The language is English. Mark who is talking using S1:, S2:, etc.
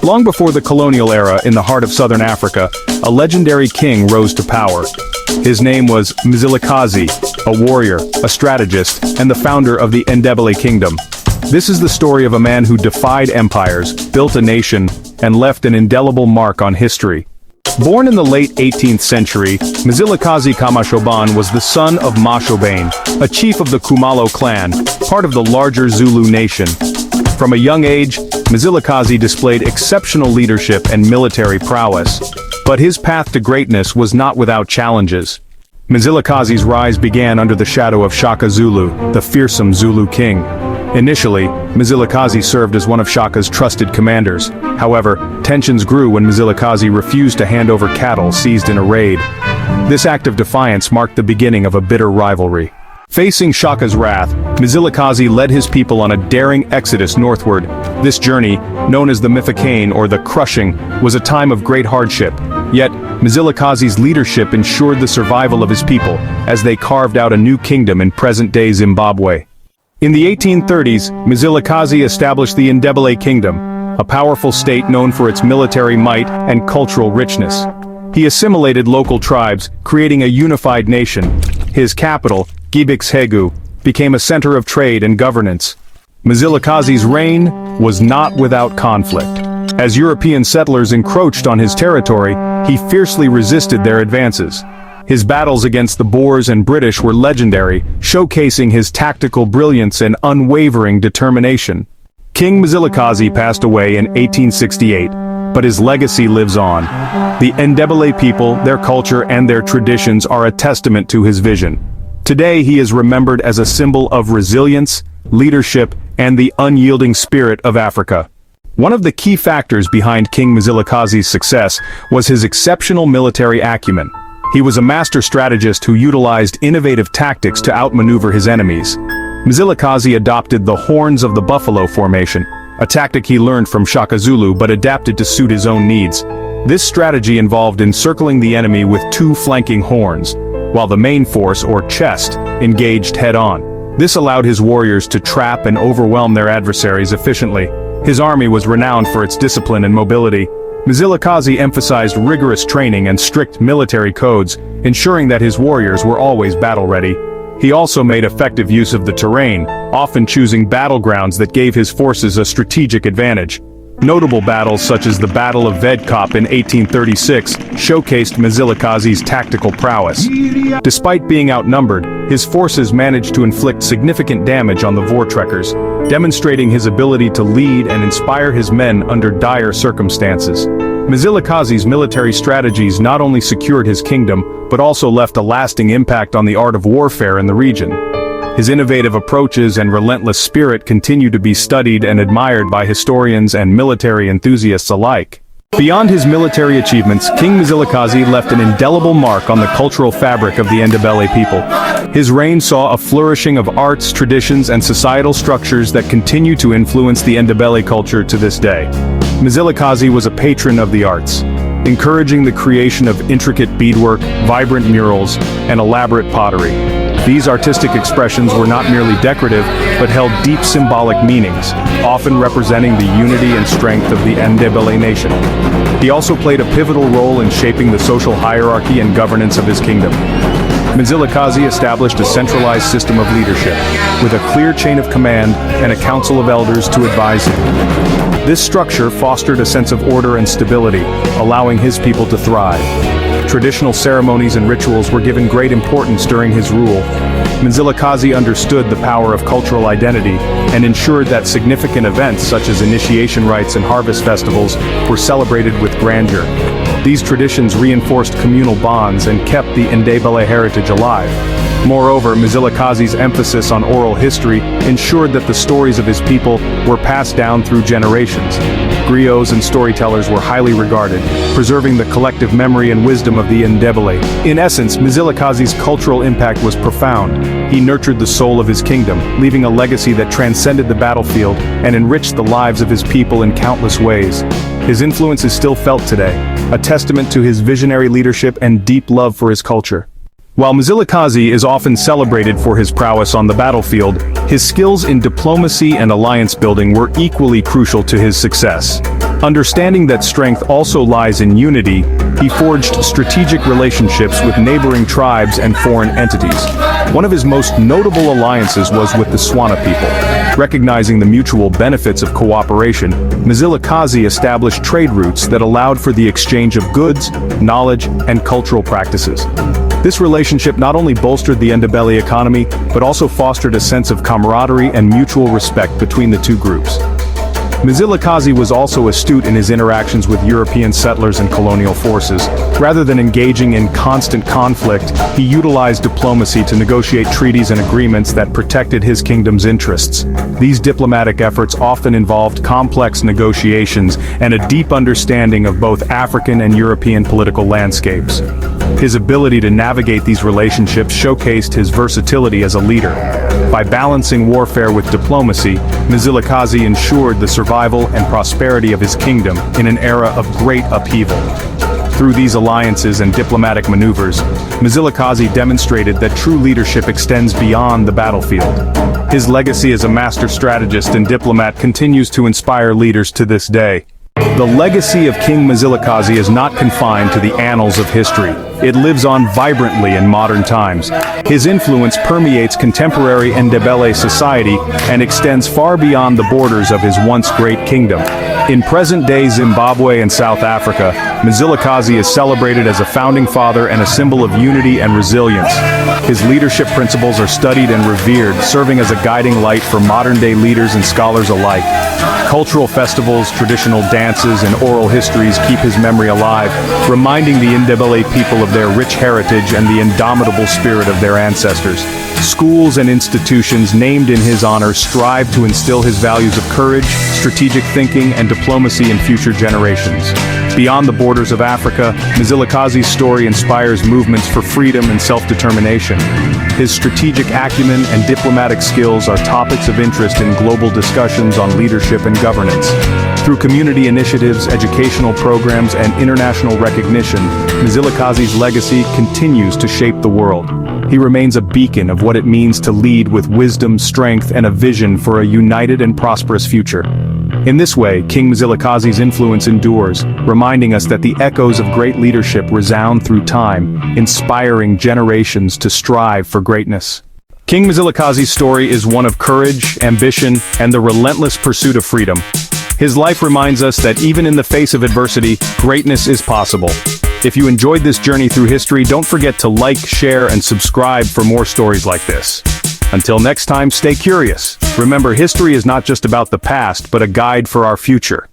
S1: Long before the colonial era in the heart of southern Africa, a legendary king rose to power. His name was Mzilakazi, a warrior, a strategist, and the founder of the Ndebele kingdom. This is the story of a man who defied empires, built a nation, and left an indelible mark on history. Born in the late 18th century, Mzilakazi Kamashoban was the son of Mashobane, a chief of the Kumalo clan, part of the larger Zulu nation. From a young age, Mzilakazi displayed exceptional leadership and military prowess. But his path to greatness was not without challenges. Mzilakazi's rise began under the shadow of Shaka Zulu, the fearsome Zulu king. Initially, Mzilakazi served as one of Shaka's trusted commanders. However, tensions grew when Mzilakazi refused to hand over cattle seized in a raid. This act of defiance marked the beginning of a bitter rivalry. Facing Shaka's wrath, Mzilakazi led his people on a daring exodus northward. This journey, known as the Mifakane or the Crushing, was a time of great hardship. Yet, Mzilakazi's leadership ensured the survival of his people, as they carved out a new kingdom in present-day Zimbabwe. In the 1830s, Mzilakazi established the Ndebele kingdom, a powerful state known for its military might and cultural richness. He assimilated local tribes, creating a unified nation. His capital, Gibixhegu, became a center of trade and governance. Mzilakazi's reign was not without conflict. As European settlers encroached on his territory, he fiercely resisted their advances. His battles against the Boers and British were legendary, showcasing his tactical brilliance and unwavering determination. King Mzilakazi passed away in 1868, but his legacy lives on. The Ndebele people, their culture, and their traditions are a testament to his vision. Today he is remembered as a symbol of resilience, leadership, and the unyielding spirit of Africa. One of the key factors behind King Mzilakazi's success was his exceptional military acumen. He was a master strategist who utilized innovative tactics to outmaneuver his enemies. Mzilakazi adopted the horns of the buffalo formation, a tactic he learned from Shaka Zulu but adapted to suit his own needs. This strategy involved encircling the enemy with two flanking horns, while the main force, or chest, engaged head-on. This allowed his warriors to trap and overwhelm their adversaries efficiently. His army was renowned for its discipline and mobility. Mzilakazi emphasized rigorous training and strict military codes, ensuring that his warriors were always battle-ready. He also made effective use of the terrain, often choosing battlegrounds that gave his forces a strategic advantage. Notable battles such as the Battle of Vedkop in 1836 showcased Mzilakazi's tactical prowess. Despite being outnumbered, his forces managed to inflict significant damage on the Voortrekkers, demonstrating his ability to lead and inspire his men under dire circumstances. Mzilakazi's military strategies not only secured his kingdom, but also left a lasting impact on the art of warfare in the region. His innovative approaches and relentless spirit continue to be studied and admired by historians and military enthusiasts alike. Beyond his military achievements, King Mzilakazi left an indelible mark on the cultural fabric of the Ndebele people. His reign saw a flourishing of arts, traditions, and societal structures that continue to influence the Ndebele culture to this day. Mzilakazi was a patron of the arts, encouraging the creation of intricate beadwork, vibrant murals, and elaborate pottery. These artistic expressions were not merely decorative, but held deep symbolic meanings, often representing the unity and strength of the Ndebele nation. He also played a pivotal role in shaping the social hierarchy and governance of his kingdom. Mzilakazi established a centralized system of leadership, with a clear chain of command and a council of elders to advise him. This structure fostered a sense of order and stability, allowing his people to thrive. Traditional ceremonies and rituals were given great importance during his rule. Mzilakazi understood the power of cultural identity and ensured that significant events such as initiation rites and harvest festivals were celebrated with grandeur. These traditions reinforced communal bonds and kept the Ndebele heritage alive. Moreover, Mzilakazi's emphasis on oral history ensured that the stories of his people were passed down through generations. Griots and storytellers were highly regarded, preserving the collective memory and wisdom of the Ndebele. In essence, Mzilakazi's cultural impact was profound. He nurtured the soul of his kingdom, leaving a legacy that transcended the battlefield and enriched the lives of his people in countless ways. His influence is still felt today, a testament to his visionary leadership and deep love for his culture. While Mzilakazi is often celebrated for his prowess on the battlefield, his skills in diplomacy and alliance building were equally crucial to his success. Understanding that strength also lies in unity, he forged strategic relationships with neighboring tribes and foreign entities. One of his most notable alliances was with the Swana people. Recognizing the mutual benefits of cooperation, Mzilakazi established trade routes that allowed for the exchange of goods, knowledge, and cultural practices. This relationship not only bolstered the Ndebele economy, but also fostered a sense of camaraderie and mutual respect between the two groups. Mzilakazi was also astute in his interactions with European settlers and colonial forces. Rather than engaging in constant conflict, he utilized diplomacy to negotiate treaties and agreements that protected his kingdom's interests. These diplomatic efforts often involved complex negotiations and a deep understanding of both African and European political landscapes. His ability to navigate these relationships showcased his versatility as a leader. By balancing warfare with diplomacy, Mzilakazi ensured the survival and prosperity of his kingdom in an era of great upheaval. Through these alliances and diplomatic maneuvers, Mzilakazi demonstrated that true leadership extends beyond the battlefield. His legacy as a master strategist and diplomat continues to inspire leaders to this day. The legacy of King Mzilakazi is not confined to the annals of history. It lives on vibrantly in modern times. His influence permeates contemporary Ndebele society and extends far beyond the borders of his once great kingdom. In present-day Zimbabwe and South Africa, Mzilakazi is celebrated as a founding father and a symbol of unity and resilience. His leadership principles are studied and revered, serving as a guiding light for modern-day leaders and scholars alike. Cultural festivals, traditional dances, and oral histories keep his memory alive, reminding the Ndebele people of their rich heritage and the indomitable spirit of their ancestors. Schools and institutions named in his honor strive to instill his values of courage, strategic thinking, and diplomacy in future generations. Beyond the borders of Africa, Mzilakazi's story inspires movements for freedom and self-determination. His strategic acumen and diplomatic skills are topics of interest in global discussions on leadership and governance. Through community initiatives, educational programs, and international recognition, Mzilakazi's legacy continues to shape the world. He remains a beacon of what it means to lead with wisdom, strength, and a vision for a united and prosperous future. In this way, King Mzilakazi's influence endures, reminding us that the echoes of great leadership resound through time, inspiring generations to strive for greatness. King Mzilakazi's story is one of courage, ambition, and the relentless pursuit of freedom. His life reminds us that even in the face of adversity, greatness is possible. If you enjoyed this journey through history, don't forget to like, share, and subscribe for more stories like this. Until next time, stay curious. Remember, history is not just about the past, but a guide for our future.